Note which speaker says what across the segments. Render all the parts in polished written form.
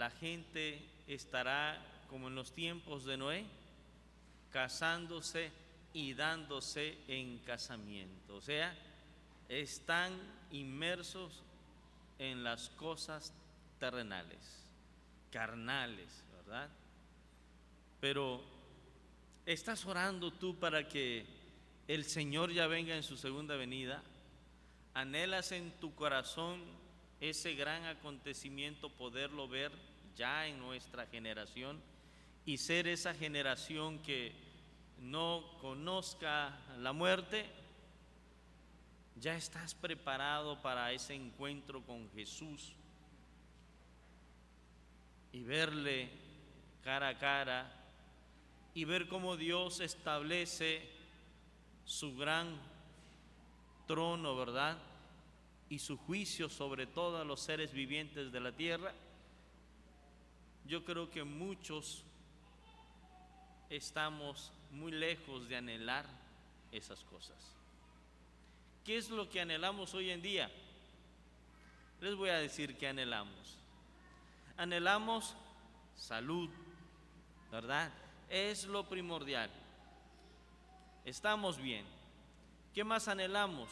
Speaker 1: la gente estará como en los tiempos de Noé, casándose y dándose en casamiento. O sea, están inmersos en las cosas terrenales, carnales, ¿verdad? Pero ¿estás orando tú para que el Señor ya venga en su segunda venida? ¿Anhelas en tu corazón ese gran acontecimiento, poderlo ver ya en nuestra generación y ser esa generación que no conozca la muerte? ¿Ya estás preparado para ese encuentro con Jesús y verle cara a cara y ver cómo Dios establece su gran trono, ¿verdad? Y su juicio sobre todos los seres vivientes de la tierra? Yo creo que muchos estamos muy lejos de anhelar esas cosas. ¿Qué es lo que anhelamos hoy en día? Les voy a decir qué anhelamos. Anhelamos salud, ¿verdad? Es lo primordial. Estamos bien. ¿Qué más anhelamos?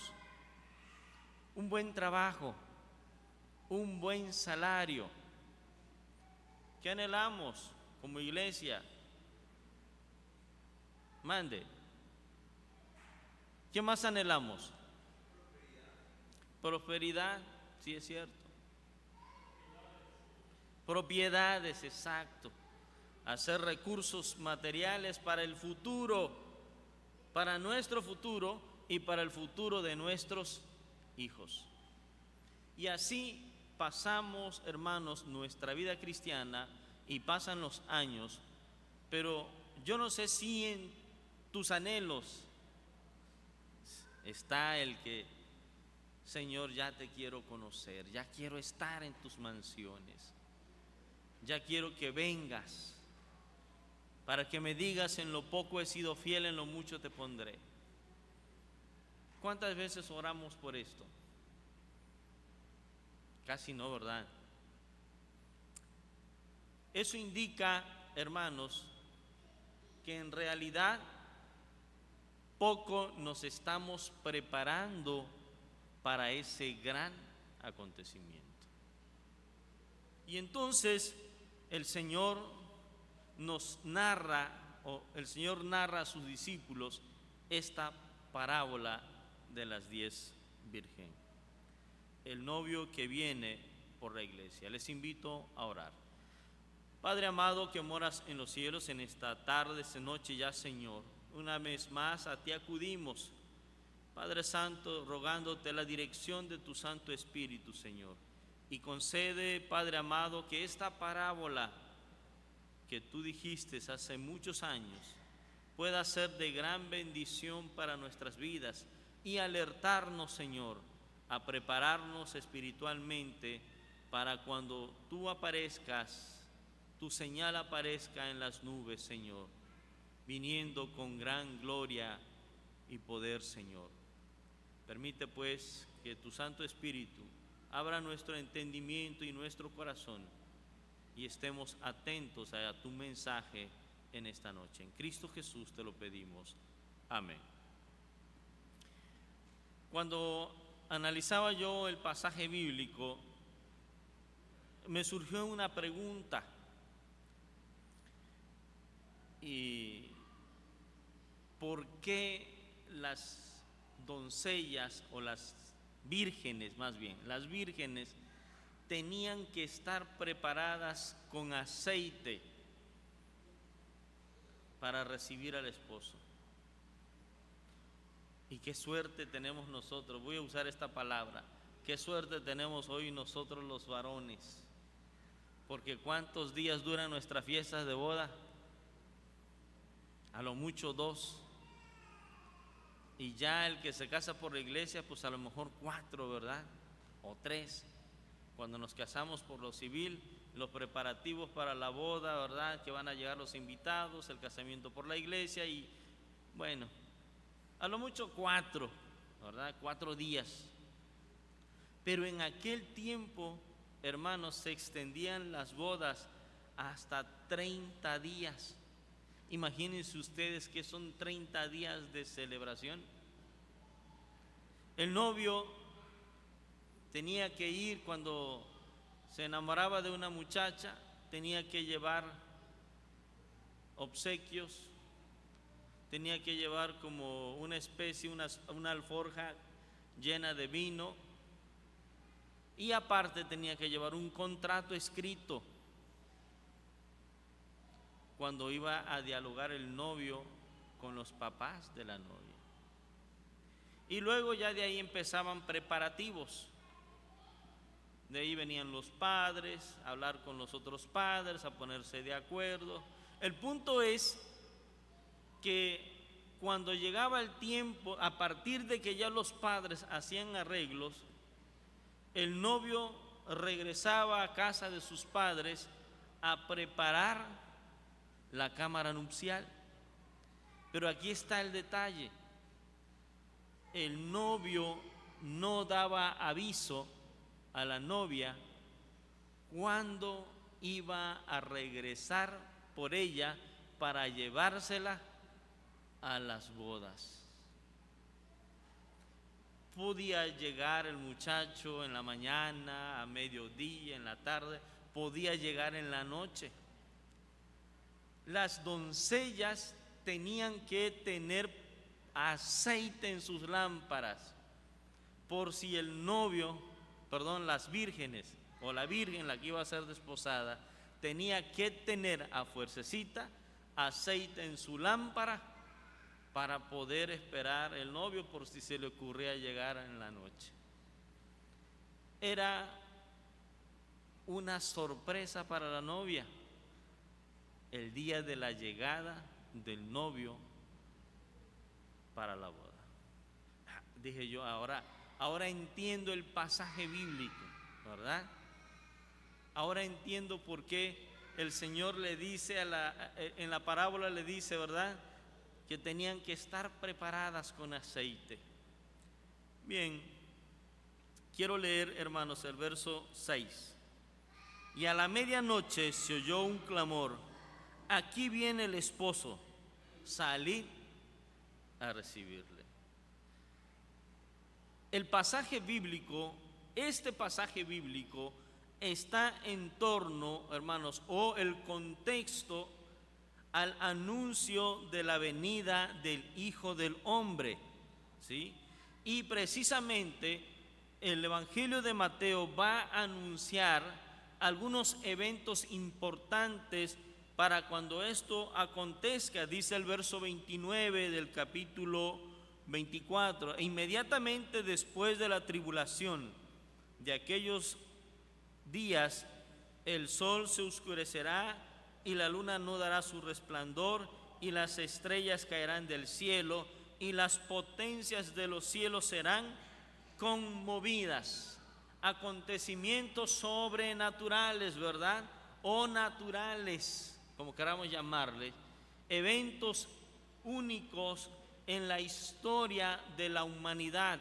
Speaker 1: Un buen trabajo, un buen salario. ¿Qué anhelamos como iglesia? Mande. ¿Qué más anhelamos? Prosperidad, sí es cierto. Propiedades, exacto. Hacer recursos materiales para el futuro, para nuestro futuro y para el futuro de nuestros hijos. Y así pasamos, hermanos, nuestra vida cristiana y pasan los años, pero yo no sé si en tus anhelos está el que, Señor, ya te quiero conocer, ya quiero estar en tus mansiones, ya quiero que vengas para que me digas: en lo poco he sido fiel, en lo mucho te pondré. ¿Cuántas veces oramos por esto? Casi no, ¿verdad? Eso indica, hermanos, que en realidad poco nos estamos preparando para ese gran acontecimiento. Y entonces el Señor nos narra, o el Señor narra a sus discípulos esta parábola de las 10 vírgenes, el novio que viene por la iglesia. Les invito a orar. Padre amado, que moras en los cielos, en esta tarde, esta noche ya, Señor, una vez más a ti acudimos, Padre Santo, rogándote la dirección de tu Santo Espíritu, Señor, y concede, Padre amado, que esta parábola que tú dijiste hace muchos años pueda ser de gran bendición para nuestras vidas y alertarnos, Señor, a prepararnos espiritualmente para cuando tú aparezcas, tu señal aparezca en las nubes, Señor, viniendo con gran gloria y poder, Señor. Permite pues que tu Santo Espíritu abra nuestro entendimiento y nuestro corazón y estemos atentos a tu mensaje en esta noche. En Cristo Jesús te lo pedimos. Amén. Cuando analizaba yo el pasaje bíblico, me surgió una pregunta. ¿Y por qué las doncellas, o las vírgenes más bien, las vírgenes tenían que estar preparadas con aceite para recibir al esposo? Y qué suerte tenemos nosotros, voy a usar esta palabra, qué suerte tenemos hoy nosotros los varones, porque ¿cuántos días duran nuestras fiestas de boda? A lo mucho 2, y ya el que se casa por la iglesia, pues a lo mejor 4, ¿verdad? O 3. Cuando nos casamos por lo civil, los preparativos para la boda, ¿verdad? Que van a llegar los invitados, el casamiento por la iglesia, y bueno, a lo mucho 4, ¿verdad? 4 días. Pero en aquel tiempo hermanos, se extendían las bodas hasta 30 días. Imagínense ustedes que son 30 días de celebración. El novio tenía que ir cuando se enamoraba de una muchacha, tenía que llevar obsequios, tenía que llevar como una especie, una alforja llena de vino, y aparte tenía que llevar un contrato escrito cuando iba a dialogar el novio con los papás de la novia. Y luego ya de ahí empezaban preparativos. De ahí venían los padres a hablar con los otros padres, a ponerse de acuerdo. El punto es que cuando llegaba el tiempo, a partir de que ya los padres hacían arreglos, el novio regresaba a casa de sus padres a preparar la cámara nupcial. Pero aquí está el detalle: el novio no daba aviso a la novia cuando iba a regresar por ella para llevársela a las bodas. Podía llegar el muchacho en la mañana, a mediodía, en la tarde, podía llegar en la noche. Las doncellas tenían que tener aceite en sus lámparas, por si el novio, las vírgenes o la virgen, la que iba a ser desposada, tenía que tener a fuercecita aceite en su lámpara para poder esperar el novio por si se le ocurría llegar en la noche. Era una sorpresa para la novia el día de la llegada del novio para la boda. Dije yo, ahora entiendo el pasaje bíblico, ¿verdad? Ahora entiendo por qué el Señor le dice en la parábola le dice, ¿verdad?, que tenían que estar preparadas con aceite. Bien, quiero leer, hermanos, el verso 6. Y a la medianoche se oyó un clamor: aquí viene el esposo, salid a recibirle. El pasaje bíblico, este pasaje bíblico está en torno, hermanos, o el contexto al anuncio de la venida del Hijo del Hombre, ¿sí? Y precisamente el Evangelio de Mateo va a anunciar algunos eventos importantes para cuando esto acontezca. Dice el verso 29 del capítulo 24: e inmediatamente después de la tribulación de aquellos días, el sol se oscurecerá y la luna no dará su resplandor, y las estrellas caerán del cielo, y las potencias de los cielos serán conmovidas. Acontecimientos sobrenaturales, ¿verdad?, o naturales, como queramos llamarle, eventos únicos en la historia de la humanidad.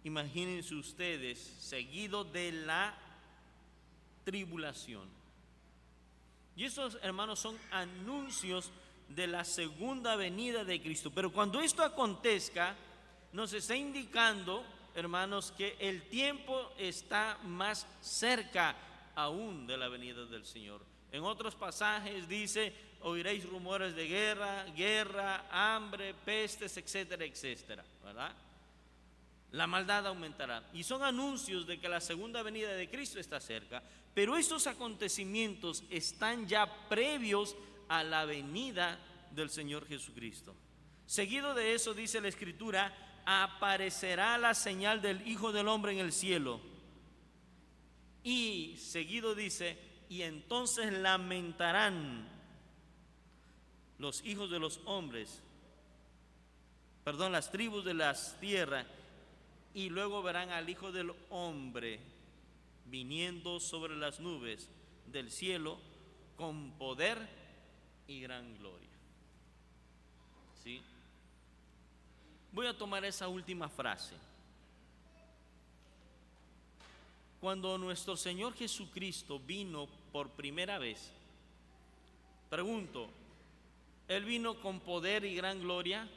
Speaker 1: Imagínense ustedes, seguido de la tribulación. Y estos, hermanos, son anuncios de la segunda venida de Cristo. Pero cuando esto acontezca, nos está indicando, hermanos, que el tiempo está más cerca aún de la venida del Señor. En otros pasajes dice: oiréis rumores de guerra, hambre, pestes, etcétera, etcétera, ¿verdad? La maldad aumentará. Y son anuncios de que la segunda venida de Cristo está cerca. Pero estos acontecimientos están ya previos a la venida del Señor Jesucristo. Seguido de eso, dice la Escritura: aparecerá la señal del Hijo del Hombre en el cielo. Y seguido dice: y entonces lamentarán los hijos de los hombres, las tribus de las tierras, y luego verán al Hijo del Hombre viniendo sobre las nubes del cielo con poder y gran gloria. ¿Sí? Voy a tomar esa última frase. cuando nuestro Señor Jesucristo vino por primera vez, pregunto, ¿Él vino con poder y gran gloria?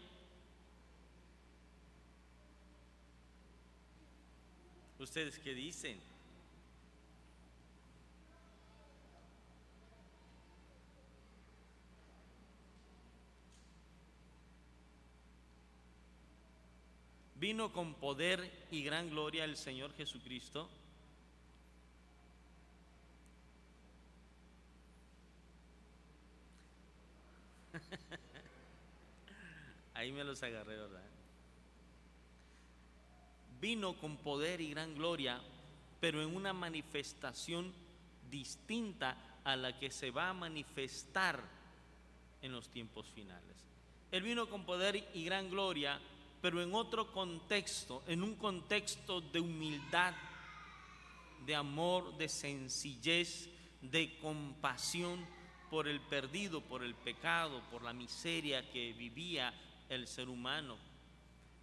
Speaker 1: ¿Ustedes qué dicen? ¿Vino con poder y gran gloria el Señor Jesucristo? Ahí me los agarré, ¿verdad? Vino con poder y gran gloria, pero en una manifestación distinta a la que se va a manifestar en los tiempos finales. Él vino con poder y gran gloria, pero en otro contexto, en un contexto de humildad, de amor, de sencillez, de compasión por el perdido, por el pecado, por la miseria que vivía el ser humano.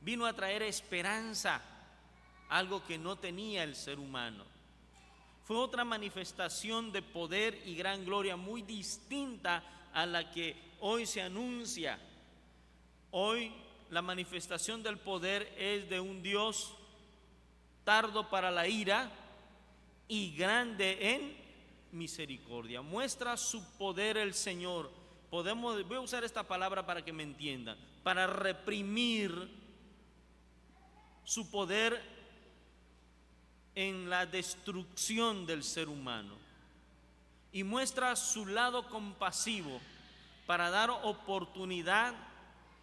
Speaker 1: Vino a traer esperanza, algo que no tenía el ser humano. Fue otra manifestación de poder y gran gloria muy distinta a la que hoy se anuncia. Hoy la manifestación del poder es de un Dios tardo para la ira y grande en misericordia. Muestra su poder el Señor. Voy a usar esta palabra para que me entiendan, para reprimir su poder en la destrucción del ser humano, y muestra su lado compasivo para dar oportunidad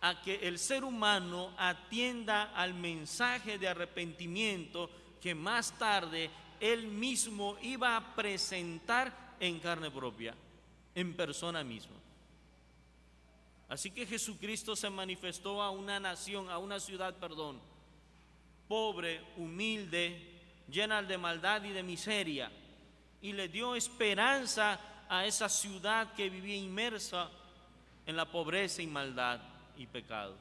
Speaker 1: a que el ser humano atienda al mensaje de arrepentimiento que más tarde él mismo iba a presentar en carne propia, en persona misma. Así que Jesucristo se manifestó a una nación, a una ciudad, pobre, humilde, llena de maldad y de miseria, y le dio esperanza a esa ciudad que vivía inmersa en la pobreza y maldad y pecado.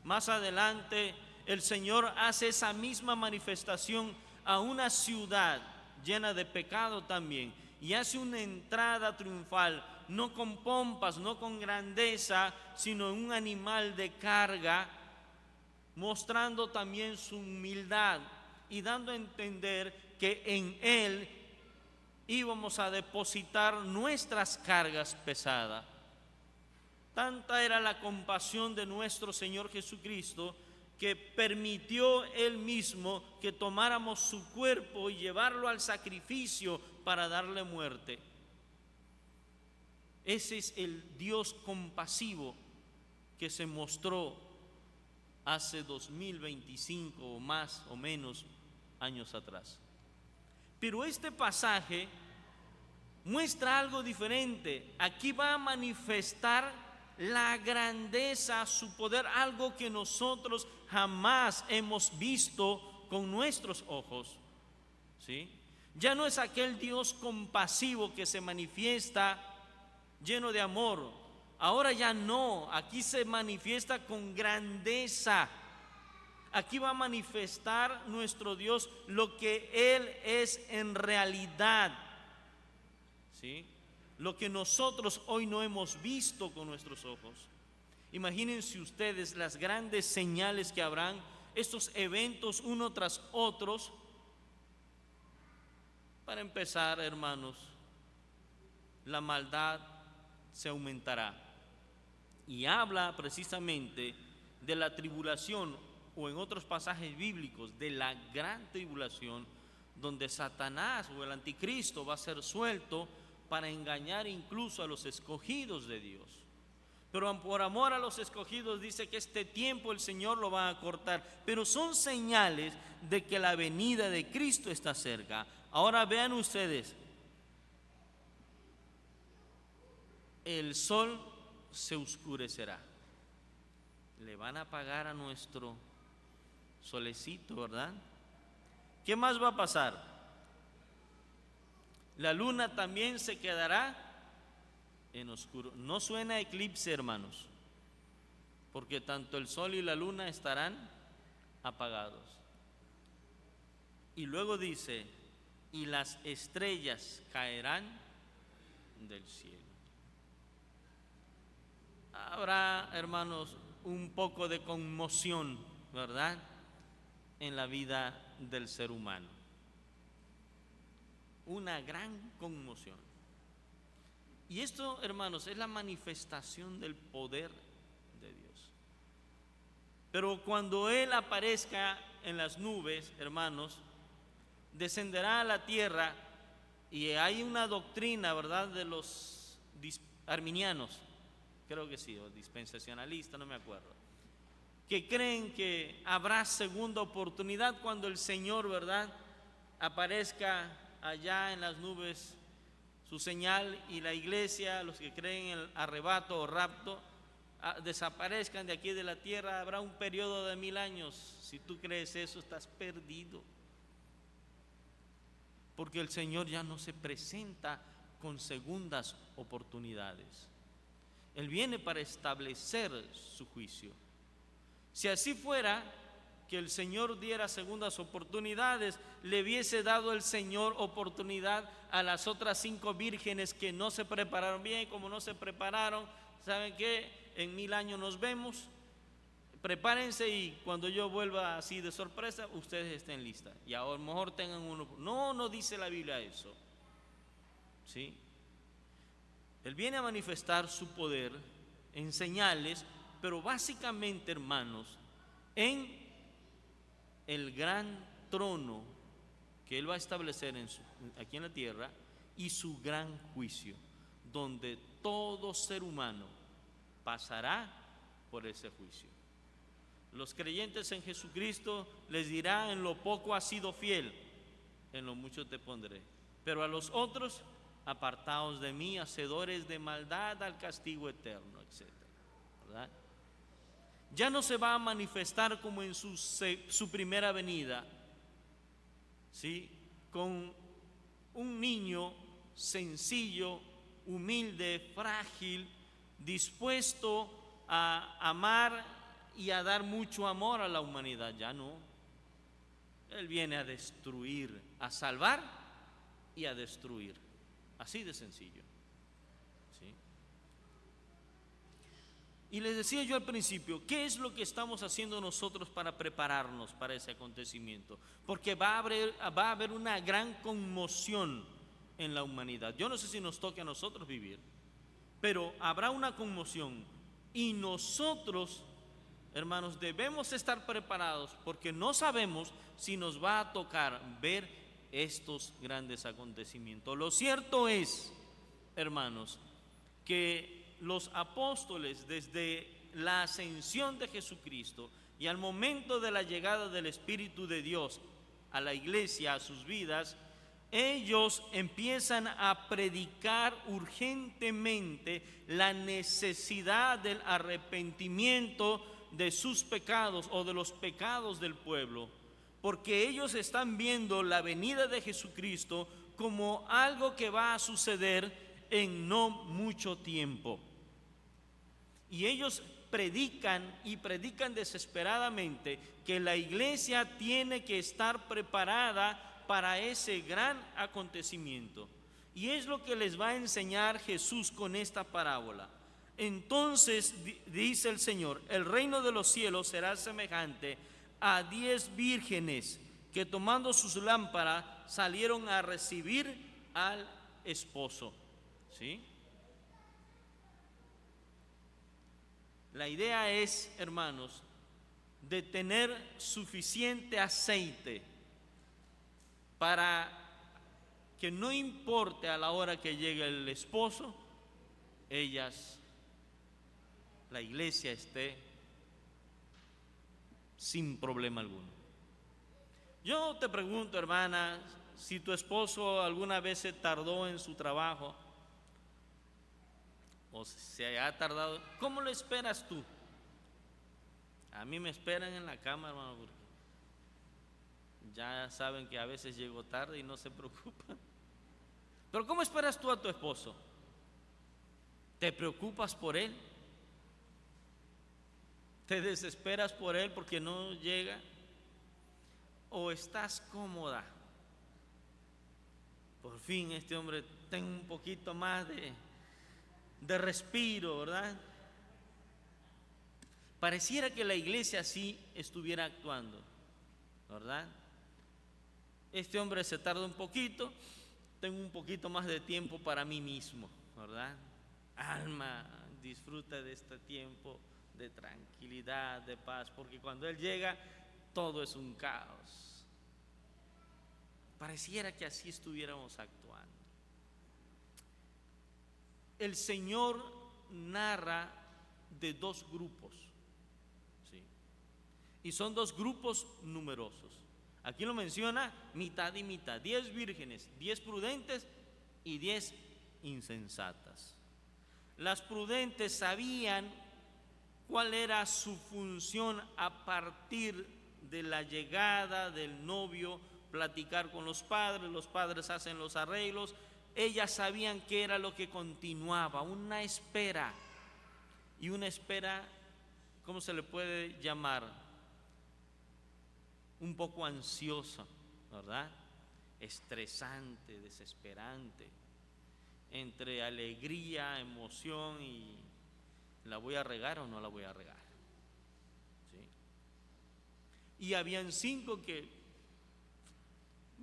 Speaker 1: Más adelante el Señor hace esa misma manifestación a una ciudad llena de pecado también, y hace una entrada triunfal, no con pompas, no con grandeza, sino en un animal de carga, mostrando también su humildad y dando a entender que en Él íbamos a depositar nuestras cargas pesadas. Tanta era la compasión de nuestro Señor Jesucristo que permitió Él mismo que tomáramos su cuerpo y llevarlo al sacrificio para darle muerte. Ese es el Dios compasivo que se mostró hace 2025 o más o menos años atrás. Pero este pasaje muestra algo diferente. Aquí va a manifestar la grandeza, su poder, algo que nosotros jamás hemos visto con nuestros ojos, ¿sí? Ya no es aquel Dios compasivo que se manifiesta lleno de amor. Ahora ya no, aquí se manifiesta con grandeza. Aquí va a manifestar nuestro Dios lo que Él es en realidad, ¿sí? Lo que nosotros hoy no hemos visto con nuestros ojos. Imagínense ustedes las grandes señales que habrán, estos eventos uno tras otros. Para empezar, hermanos, la maldad se aumentará, y habla precisamente de la tribulación, o en otros pasajes bíblicos, de la gran tribulación, donde Satanás o el anticristo va a ser suelto para engañar incluso a los escogidos de Dios. Pero por amor a los escogidos dice que este tiempo el Señor lo va a acortar, pero son señales de que la venida de Cristo está cerca. Ahora vean ustedes, el sol se oscurecerá. Le van a apagar a nuestro solecito, ¿verdad? ¿Qué más va a pasar? La luna también se quedará en oscuro. No suena a eclipse, hermanos, porque tanto el sol y la luna estarán apagados. Y luego dice, y las estrellas caerán del cielo. Habrá, hermanos, un poco de conmoción, ¿verdad?, en la vida del ser humano. Una gran conmoción. Y esto, hermanos, es la manifestación del poder de Dios. Pero cuando Él aparezca en las nubes, hermanos, descenderá a la tierra, y hay una doctrina, ¿verdad?, de los arminianos, creo que sí, o dispensacionalistas, no me acuerdo, que creen que habrá segunda oportunidad cuando el Señor, ¿verdad?, aparezca allá en las nubes, su señal, y la iglesia, los que creen en el arrebato o rapto, desaparezcan de aquí de la tierra. Habrá un periodo de 1000 años. Si tú crees eso, estás perdido, porque el Señor ya no se presenta con segundas oportunidades. Él viene para establecer su juicio. Si así fuera, que el Señor diera segundas oportunidades, le hubiese dado el Señor oportunidad a las otras 5 vírgenes que no se prepararon bien. Como no se prepararon, ¿saben qué? En 1000 años nos vemos, prepárense, y cuando yo vuelva así de sorpresa, ustedes estén listas, y a lo mejor tengan uno. No, no dice la Biblia eso, ¿sí? Él viene a manifestar su poder en señales, pero básicamente, hermanos, en el gran trono que Él va a establecer aquí en la tierra, y su gran juicio, donde todo ser humano pasará por ese juicio. Los creyentes en Jesucristo les dirá: en lo poco has sido fiel, en lo mucho te pondré. Pero a los otros: apartaos de mí, hacedores de maldad, al castigo eterno, etc. ¿Verdad? Ya no se va a manifestar como en su primera venida, ¿sí?, con un niño sencillo, humilde, frágil, dispuesto a amar y a dar mucho amor a la humanidad. Ya no. Él viene a destruir, a salvar y a destruir. Así de sencillo, ¿sí? Y les decía yo al principio, ¿qué es lo que estamos haciendo nosotros para prepararnos para ese acontecimiento? Porque va a haber una gran conmoción en la humanidad. Yo no sé si nos toque a nosotros vivir, pero habrá una conmoción, y nosotros, hermanos, debemos estar preparados, porque no sabemos si nos va a tocar ver estos grandes acontecimientos. Lo cierto es, hermanos, que los apóstoles, desde la ascensión de Jesucristo y al momento de la llegada del Espíritu de Dios a la iglesia, a sus vidas, ellos empiezan a predicar urgentemente la necesidad del arrepentimiento de sus pecados, o de los pecados del pueblo, porque ellos están viendo la venida de Jesucristo como algo que va a suceder en no mucho tiempo. Y ellos predican, y predican desesperadamente, que la iglesia tiene que estar preparada para ese gran acontecimiento. Y es lo que les va a enseñar Jesús con esta parábola. Entonces dice el Señor: el reino de los cielos será semejante a 10 vírgenes que, tomando sus lámparas, salieron a recibir al esposo. ¿Sí? La idea es, hermanos, de tener suficiente aceite para que no importe a la hora que llegue el esposo, la iglesia esté sin problema alguno. Yo te pregunto, hermana, si tu esposo alguna vez se tardó en su trabajo, o se ha tardado, ¿cómo lo esperas tú? A mí me esperan en la cama, hermano, porque ya saben que a veces llego tarde y no se preocupan. Pero ¿cómo esperas tú a tu esposo? ¿Te preocupas por él? ¿Te desesperas por él porque no llega? ¿O estás cómoda por fin este hombre tenga un poquito más de respiro, ¿verdad? Pareciera que la iglesia así estuviera actuando, ¿verdad? Este hombre se tarda un poquito, tengo un poquito más de tiempo para mí mismo, ¿verdad? Alma, disfruta de este tiempo de tranquilidad, de paz, porque cuando Él llega, todo es un caos. Pareciera que así estuviéramos actuando. El Señor narra de dos grupos, ¿sí? Y son dos grupos numerosos. Aquí lo menciona mitad y mitad, 10 vírgenes, 10 prudentes y 10 insensatas. Las prudentes sabían cuál era su función a partir de la llegada del novio, platicar con los padres hacen los arreglos. Ellas sabían qué era lo que continuaba, una espera, y una espera, ¿cómo se le puede llamar? Un poco ansiosa, ¿verdad? Estresante, desesperante, entre alegría, emoción y ¿la voy a regar o no la voy a regar? ¿Sí? Y habían 5 que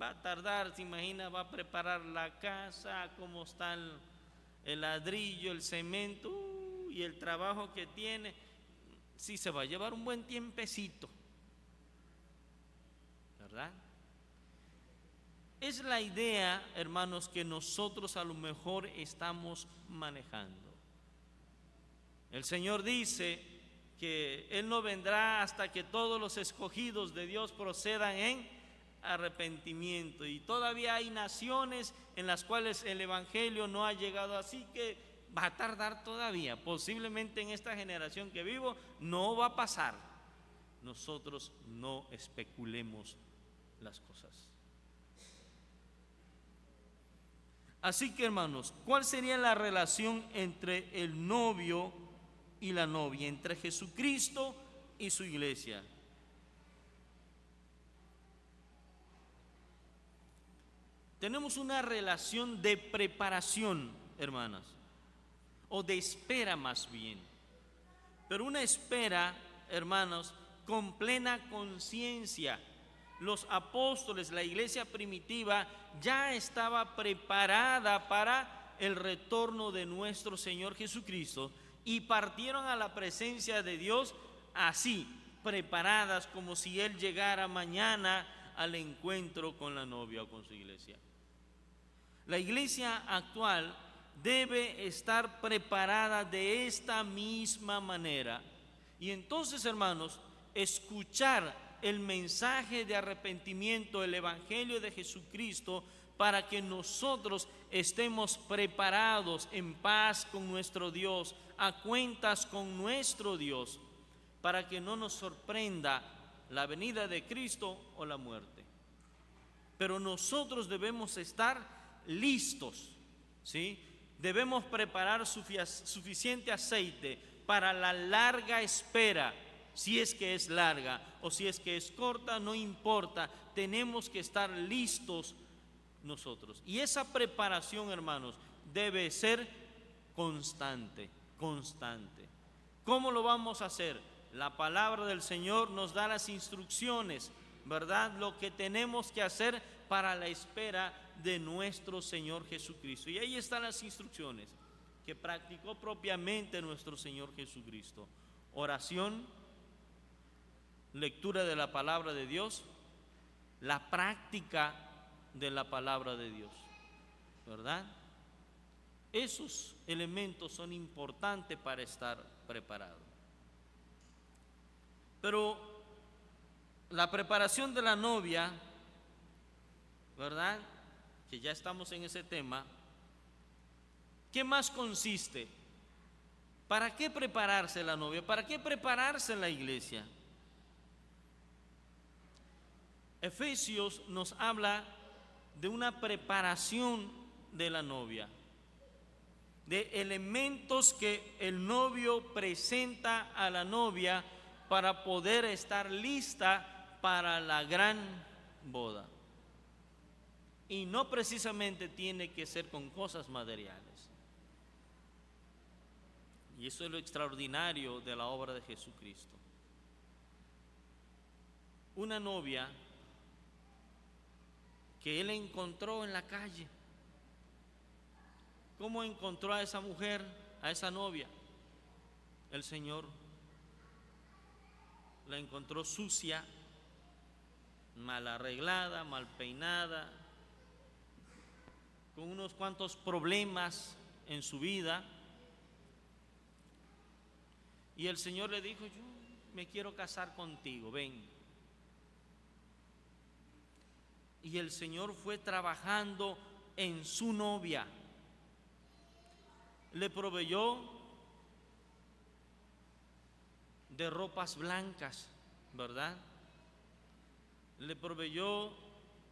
Speaker 1: va a tardar, se imagina, va a preparar la casa, cómo está el ladrillo, el cemento, y el trabajo que tiene, sí se va a llevar un buen tiempecito, ¿verdad? Es la idea, hermanos, que nosotros a lo mejor estamos manejando. El Señor dice que Él no vendrá hasta que todos los escogidos de Dios procedan en arrepentimiento, y todavía hay naciones en las cuales el evangelio no ha llegado, así que va a tardar todavía. Posiblemente en esta generación que vivo no va a pasar. Nosotros no especulemos las cosas. Así que, hermanos, ¿cuál sería la relación entre el novio y la novia, entre Jesucristo y su iglesia? Tenemos una relación de preparación, hermanas, o de espera más bien, pero una espera, hermanos, con plena conciencia. Los apóstoles, la iglesia primitiva, ya estaba preparada para el retorno de nuestro Señor Jesucristo, y partieron a la presencia de Dios así, preparadas, como si Él llegara mañana al encuentro con la novia o con su iglesia. La iglesia actual debe estar preparada de esta misma manera. Y entonces, hermanos, escuchar el mensaje de arrepentimiento, el evangelio de Jesucristo, para que nosotros estemos preparados, en paz con nuestro Dios, a cuentas con nuestro Dios, para que no nos sorprenda la venida de Cristo o la muerte. Pero nosotros debemos estar listos, ¿sí? Debemos preparar suficiente aceite para la larga espera. Si es que es larga o si es que es corta, no importa, tenemos que estar listos nosotros. Y esa preparación, hermanos, debe ser constante, constante. ¿Cómo lo vamos a hacer? La palabra del Señor nos da las instrucciones, ¿verdad? Lo que tenemos que hacer para la espera de nuestro Señor Jesucristo. Y ahí están las instrucciones que practicó propiamente nuestro Señor Jesucristo: oración, lectura de la palabra de Dios, la práctica de la palabra de Dios, ¿verdad? Esos elementos son importantes para estar preparado. Pero la preparación de la novia, ¿verdad?, que ya estamos en ese tema, ¿qué más consiste? ¿Para qué prepararse la novia? ¿Para qué prepararse la iglesia? Efesios nos habla de una preparación de la novia, de elementos que el novio presenta a la novia para poder estar lista para la gran boda. y no precisamente tiene que ser con cosas materiales. Y eso es lo extraordinario de la obra de Jesucristo. Una novia que él encontró en la calle. ¿Cómo encontró a esa mujer, a esa novia? El Señor la encontró sucia, mal arreglada, mal peinada, con unos cuantos problemas en su vida. Y el Señor le dijo: yo me quiero casar contigo, ven. Y el Señor fue trabajando en su novia. Le proveyó de ropas blancas, ¿verdad? Le proveyó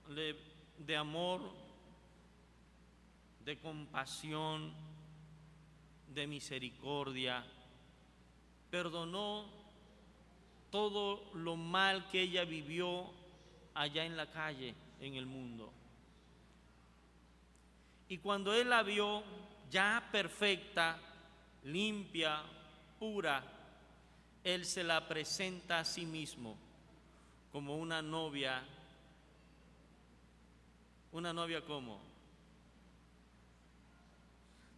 Speaker 1: de amor, de compasión, de misericordia. Perdonó todo lo mal que ella vivió allá en la calle, en el mundo. Y cuando él la vio ya perfecta, limpia, pura, él se la presenta a sí mismo como una novia como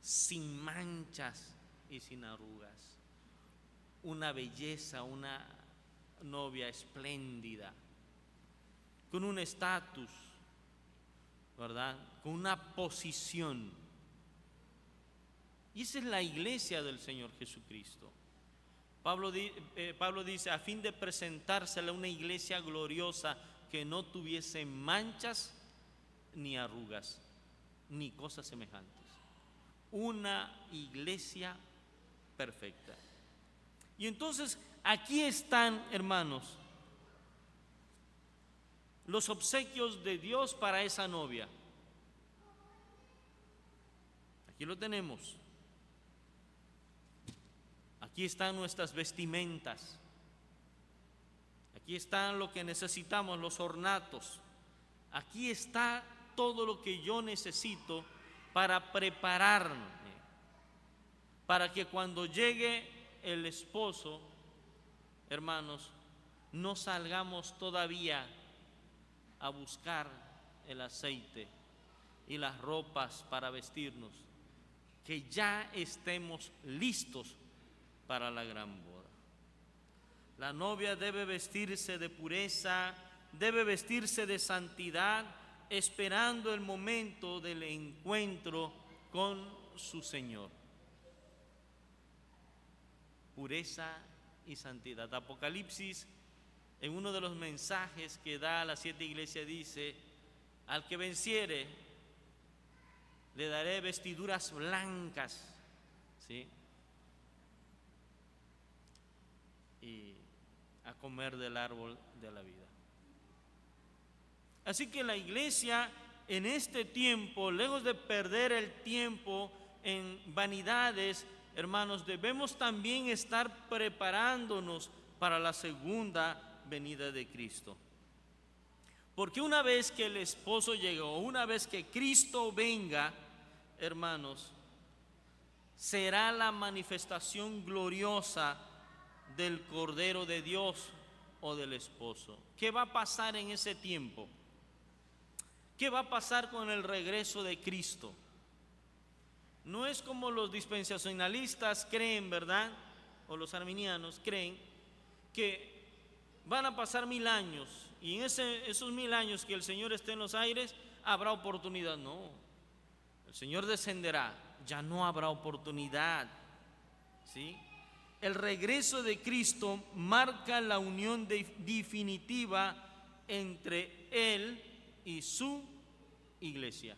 Speaker 1: sin manchas y sin arrugas, una belleza, una novia espléndida, con un estatus, ¿verdad? Con una posición. Y esa es la iglesia del Señor Jesucristo. Pablo dice: a fin de presentársela una iglesia gloriosa que no tuviese manchas ni arrugas ni cosas semejantes. Una iglesia perfecta. Y entonces aquí están, hermanos, los obsequios de Dios para esa novia. Aquí lo tenemos. Aquí están nuestras vestimentas. Aquí están lo que necesitamos, los ornatos. Aquí está todo lo que yo necesito para prepararme, para que cuando llegue el esposo, hermanos, no salgamos todavía a buscar el aceite y las ropas para vestirnos, que ya estemos listos para la gran boda. La novia debe vestirse de pureza, debe vestirse de santidad, esperando el momento del encuentro con su Señor. Pureza y santidad. Apocalipsis, en uno de los mensajes que da a las 7 iglesias, dice: al que venciere le daré vestiduras blancas, ¿sí? Y a comer del árbol de la vida. Así que la iglesia en este tiempo, lejos de perder el tiempo en vanidades, hermanos, debemos también estar preparándonos para la segunda venida de Cristo. Porque una vez que el esposo llegue, o una vez que Cristo venga, hermanos, será la manifestación gloriosa del Cordero de Dios o del esposo. ¿Qué va a pasar en ese tiempo? ¿Qué va a pasar con el regreso de Cristo? No es como los dispensacionalistas creen, ¿verdad? O los arminianos creen que van a pasar 1000 años y en esos 1000 años que el Señor esté en los aires habrá oportunidad. No, el Señor descenderá, ya no habrá oportunidad, ¿sí? El regreso de Cristo marca la unión definitiva entre Él y su iglesia.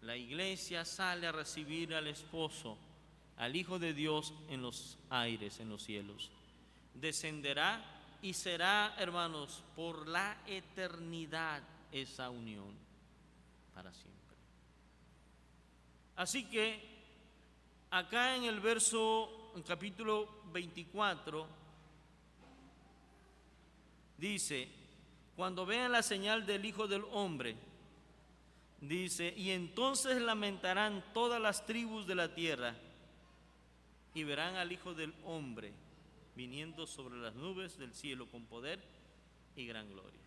Speaker 1: La iglesia sale a recibir al esposo, al Hijo de Dios en los aires, en los cielos. Descenderá y será, hermanos, por la eternidad esa unión para siempre. Así que acá en el en capítulo 24, dice: cuando vean la señal del Hijo del Hombre, dice, y entonces lamentarán todas las tribus de la tierra y verán al Hijo del Hombre viniendo sobre las nubes del cielo con poder y gran gloria.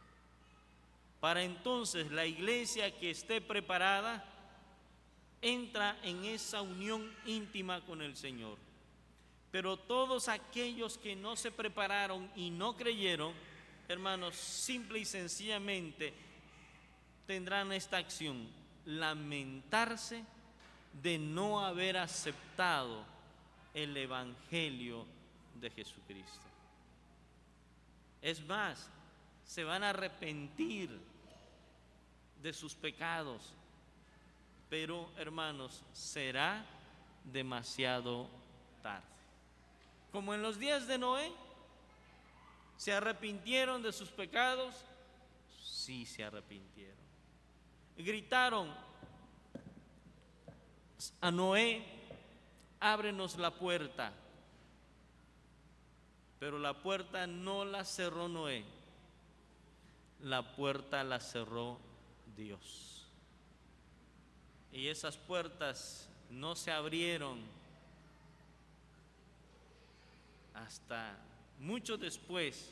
Speaker 1: Para entonces la iglesia que esté preparada entra en esa unión íntima con el Señor. Pero todos aquellos que no se prepararon y no creyeron, hermanos, simple y sencillamente tendrán esta acción: lamentarse de no haber aceptado el Evangelio de Jesucristo. Es más, se van a arrepentir de sus pecados, pero hermanos, será demasiado tarde. Como en los días de Noé, ¿se arrepintieron de sus pecados? Sí, se arrepintieron. Gritaron a Noé: ábrenos la puerta. Pero la puerta no la cerró Noé, la puerta la cerró Dios. Y esas puertas no se abrieron hasta mucho después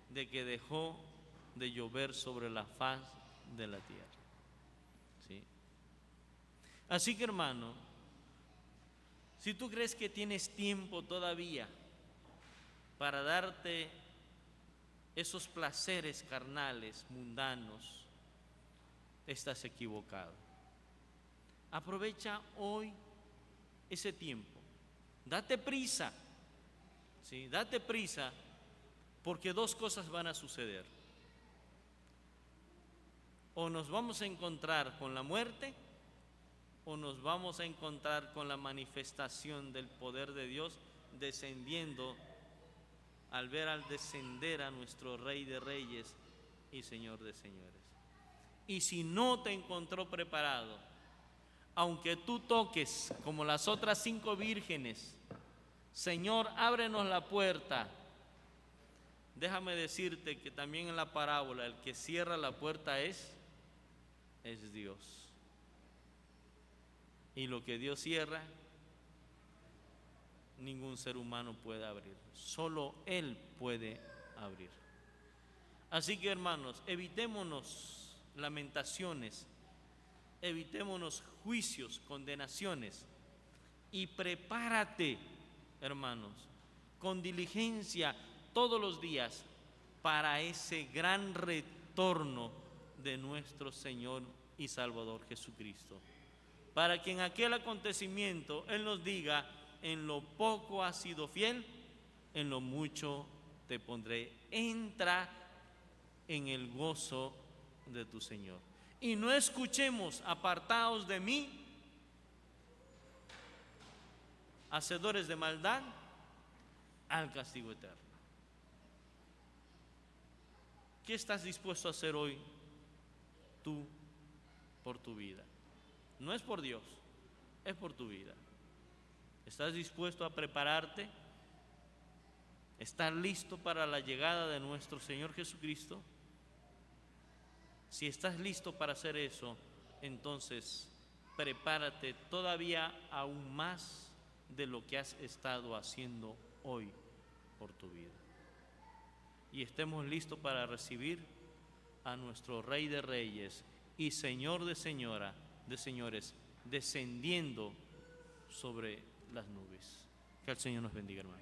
Speaker 1: de que dejó de llover sobre la faz de la tierra. ¿Sí? Así que, hermano, si tú crees que tienes tiempo todavía para darte esos placeres carnales, mundanos, estás equivocado. Aprovecha hoy ese tiempo. Date prisa. ¿Sí? Date prisa, porque dos cosas van a suceder. O nos vamos a encontrar con la muerte, o nos vamos a encontrar con la manifestación del poder de Dios descendiendo, al ver al descender a nuestro Rey de Reyes y Señor de Señores. Y si no te encontró preparado, aunque tú toques como las otras 5 vírgenes: Señor, ábrenos la puerta, déjame decirte que también en la parábola el que cierra la puerta es Dios. Y lo que Dios cierra, ningún ser humano puede abrir, solo Él puede abrir. Así que, hermanos, evitémonos lamentaciones, evitémonos juicios, condenaciones, y prepárate, hermanos, con diligencia todos los días para ese gran retorno de nuestro Señor y Salvador Jesucristo, para que en aquel acontecimiento Él nos diga: en lo poco has sido fiel, en lo mucho te pondré. Entra en el gozo de tu Señor. Y no escuchemos: apartaos de mí, hacedores de maldad, al castigo eterno. ¿Qué estás dispuesto a hacer hoy tú por tu vida? No es por Dios, es por tu vida. ¿Estás dispuesto a prepararte? ¿Estás listo para la llegada de nuestro Señor Jesucristo? Si estás listo para hacer eso, entonces prepárate todavía aún más de lo que has estado haciendo hoy por tu vida. Y estemos listos para recibir a nuestro Rey de Reyes y Señor de señores, descendiendo sobre las nubes. Que el Señor nos bendiga, hermano.